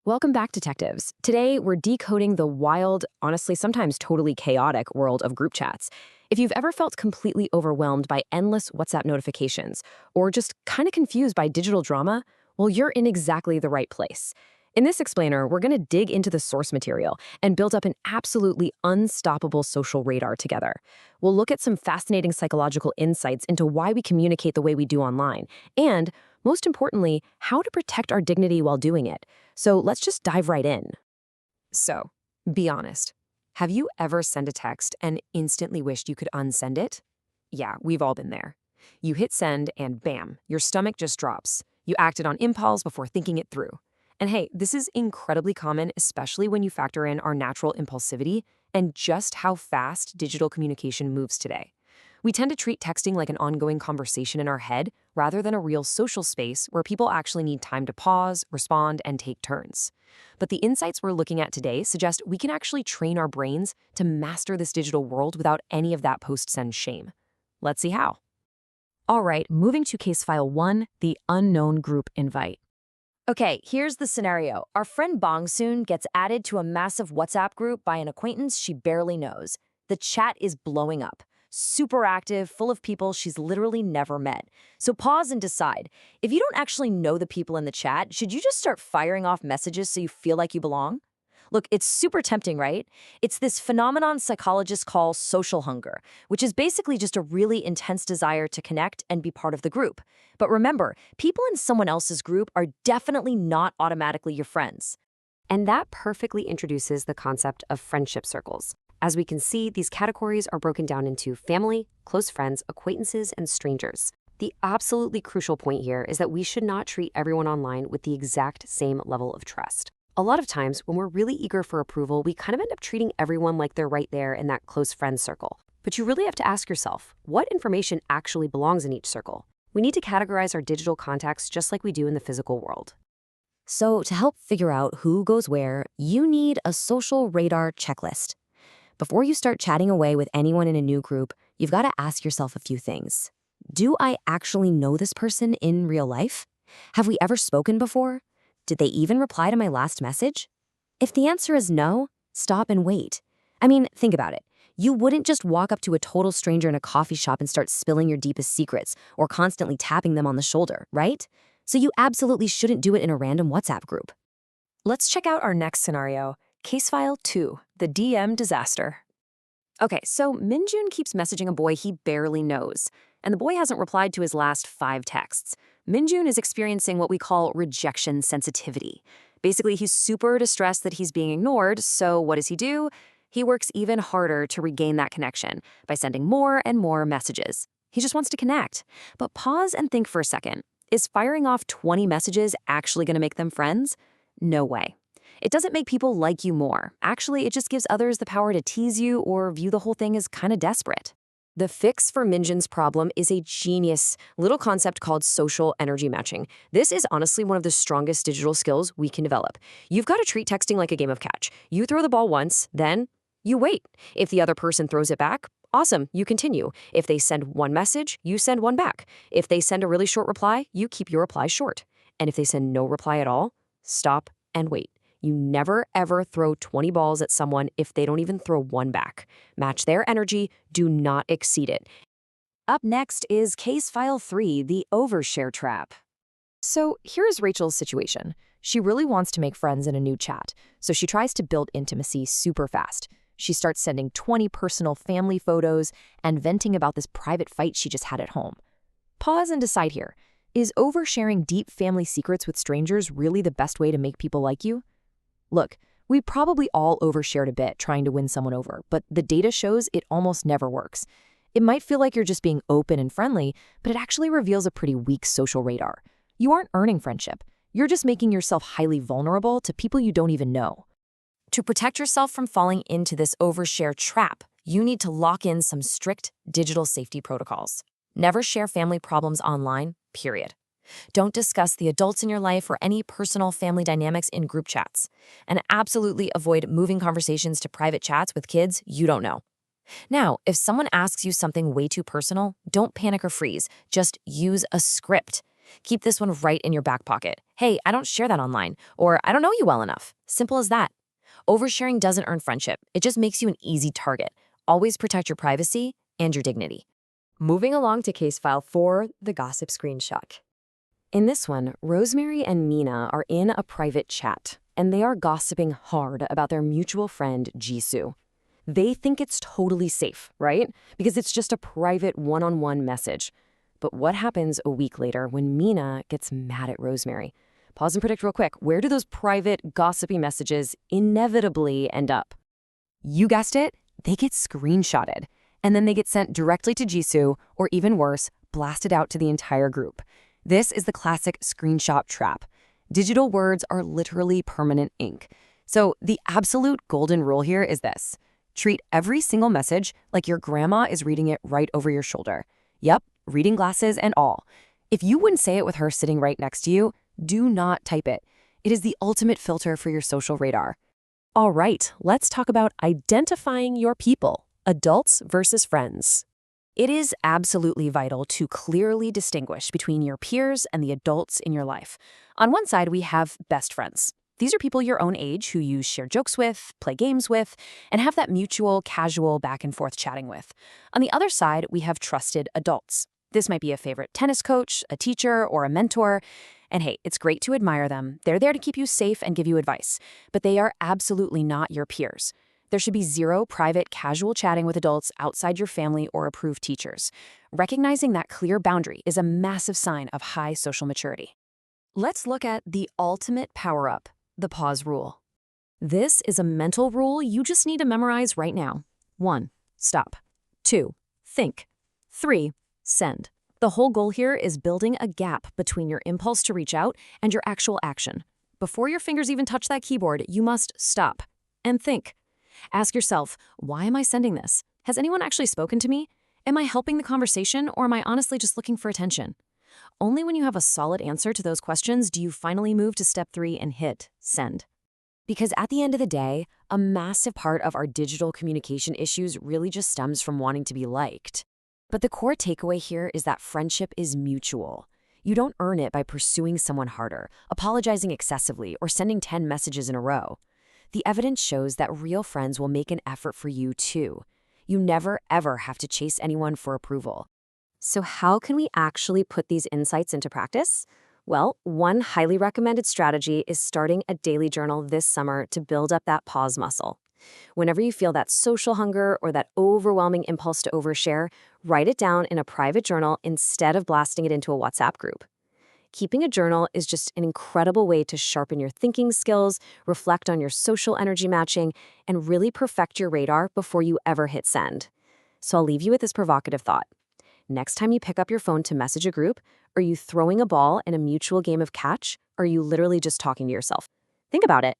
Welcome back, detectives. Today, we're decoding the wild, honestly, sometimes totally chaotic world of group chats. If you've ever felt completely overwhelmed by endless WhatsApp notifications or just kind of confused by digital drama, well, you're in exactly the right place. In this explainer, we're going to dig into the source material and build up an absolutely unstoppable social radar together. We'll look at some fascinating psychological insights into why we communicate the way we do online, and, most importantly, how to protect our dignity while doing it. So let's just dive right in. So, be honest. Have you ever sent a text and instantly wished you could unsend it? Yeah, we've all been there. You hit send and bam, your stomach just drops. You acted on impulse before thinking it through. And hey, this is incredibly common, especially when you factor in our natural impulsivity and just how fast digital communication moves today. We tend to treat texting like an ongoing conversation in our head rather than a real social space where people actually need time to pause, respond, and take turns. But the insights we're looking at today suggest we can actually train our brains to master this digital world without any of that post-send shame. Let's see how. All right, moving to case file 1, the unknown group invite. Okay, here's the scenario. Our friend Bongsoon gets added to a massive WhatsApp group by an acquaintance she barely knows. The chat is blowing up. Super active, full of people she's literally never met. So pause and decide. If you don't actually know the people in the chat, should you just start firing off messages so you feel like you belong? Look, it's super tempting, right? It's this phenomenon psychologists call social hunger, which is basically just a really intense desire to connect and be part of the group. But remember, people in someone else's group are definitely not automatically your friends. And that perfectly introduces the concept of friendship circles. As we can see, these categories are broken down into family, close friends, acquaintances, and strangers. The absolutely crucial point here is that we should not treat everyone online with the exact same level of trust. A lot of times, when we're really eager for approval, we kind of end up treating everyone like they're right there in that close friend circle. But you really have to ask yourself, what information actually belongs in each circle? We need to categorize our digital contacts just like we do in the physical world. So to help figure out who goes where, you need a social radar checklist. Before you start chatting away with anyone in a new group, you've got to ask yourself a few things. Do I actually know this person in real life? Have we ever spoken before? Did they even reply to my last message? If the answer is no, stop and wait. I mean, think about it. You wouldn't just walk up to a total stranger in a coffee shop and start spilling your deepest secrets or constantly tapping them on the shoulder, right? So you absolutely shouldn't do it in a random WhatsApp group. Let's check out our next scenario, case file 2, the DM disaster. Okay, so Minjun keeps messaging a boy he barely knows, and the boy hasn't replied to his last 5 texts. Minjun is experiencing what we call rejection sensitivity. Basically, he's super distressed that he's being ignored, so what does he do? He works even harder to regain that connection by sending more and more messages. He just wants to connect. But pause and think for a second. Is firing off 20 messages actually going to make them friends? No way. It doesn't make people like you more. Actually, it just gives others the power to tease you or view the whole thing as kind of desperate. The fix for Minjun's problem is a genius little concept called social energy matching. This is honestly one of the strongest digital skills we can develop. You've got to treat texting like a game of catch. You throw the ball once, then you wait. If the other person throws it back, awesome, you continue. If they send one message, you send one back. If they send a really short reply, you keep your reply short. And if they send no reply at all, stop and wait. You never, ever throw 20 balls at someone if they don't even throw one back. Match their energy, do not exceed it. Up next is case file 3, the overshare trap. So here is Rachel's situation. She really wants to make friends in a new chat, so she tries to build intimacy super fast. She starts sending 20 personal family photos and venting about this private fight she just had at home. Pause and decide here. Is oversharing deep family secrets with strangers really the best way to make people like you? Look, we probably all overshared a bit trying to win someone over, but the data shows it almost never works. It might feel like you're just being open and friendly, but it actually reveals a pretty weak social radar. You aren't earning friendship. You're just making yourself highly vulnerable to people you don't even know. To protect yourself from falling into this overshare trap, you need to lock in some strict digital safety protocols. Never share family problems online, period. Don't discuss the adults in your life or any personal family dynamics in group chats. And absolutely avoid moving conversations to private chats with kids you don't know. Now, if someone asks you something way too personal, don't panic or freeze. Just use a script. Keep this one right in your back pocket. Hey, I don't share that online, or I don't know you well enough. Simple as that. Oversharing doesn't earn friendship. It just makes you an easy target. Always protect your privacy and your dignity. Moving along to case file 4, the gossip screenshot. In this one, Rosemary and Mina are in a private chat, and they are gossiping hard about their mutual friend, Jisoo. They think it's totally safe, right? Because it's just a private one-on-one message. But what happens a week later when Mina gets mad at Rosemary? Pause and predict real quick. Where do those private, gossipy messages inevitably end up? You guessed it, they get screenshotted. And then they get sent directly to Jisoo, or even worse, blasted out to the entire group. This is the classic screenshot trap. Digital words are literally permanent ink. So the absolute golden rule here is this. Treat every single message like your grandma is reading it right over your shoulder. Yep, reading glasses and all. If you wouldn't say it with her sitting right next to you, do not type it. It is the ultimate filter for your social radar. All right, let's talk about identifying your people, adults versus friends. It is absolutely vital to clearly distinguish between your peers and the adults in your life. On one side, we have best friends. These are people your own age who you share jokes with, play games with, and have that mutual, casual back and forth chatting with. On the other side, we have trusted adults. This might be a favorite tennis coach, a teacher, or a mentor. And hey, it's great to admire them. They're there to keep you safe and give you advice. But they are absolutely not your peers. There should be zero private, casual chatting with adults outside your family or approved teachers. Recognizing that clear boundary is a massive sign of high social maturity. Let's look at the ultimate power-up, the pause rule. This is a mental rule you just need to memorize right now. 1. Stop. 2. Think. 3. Send. The whole goal here is building a gap between your impulse to reach out and your actual action. Before your fingers even touch that keyboard, you must stop and think. Ask yourself, why am I sending this? Has anyone actually spoken to me? Am I helping the conversation, or am I honestly just looking for attention? Only when you have a solid answer to those questions do you finally move to step 3 and hit send. Because at the end of the day, a massive part of our digital communication issues really just stems from wanting to be liked. But the core takeaway here is that friendship is mutual. You don't earn it by pursuing someone harder, apologizing excessively, or sending 10 messages in a row. The evidence shows that real friends will make an effort for you too. You never, ever have to chase anyone for approval. So how can we actually put these insights into practice? Well, one highly recommended strategy is starting a daily journal this summer to build up that pause muscle. Whenever you feel that social hunger or that overwhelming impulse to overshare, write it down in a private journal instead of blasting it into a WhatsApp group. Keeping a journal is just an incredible way to sharpen your thinking skills, reflect on your social energy matching, and really perfect your radar before you ever hit send. So I'll leave you with this provocative thought. Next time you pick up your phone to message a group, are you throwing a ball in a mutual game of catch, or are you literally just talking to yourself? Think about it.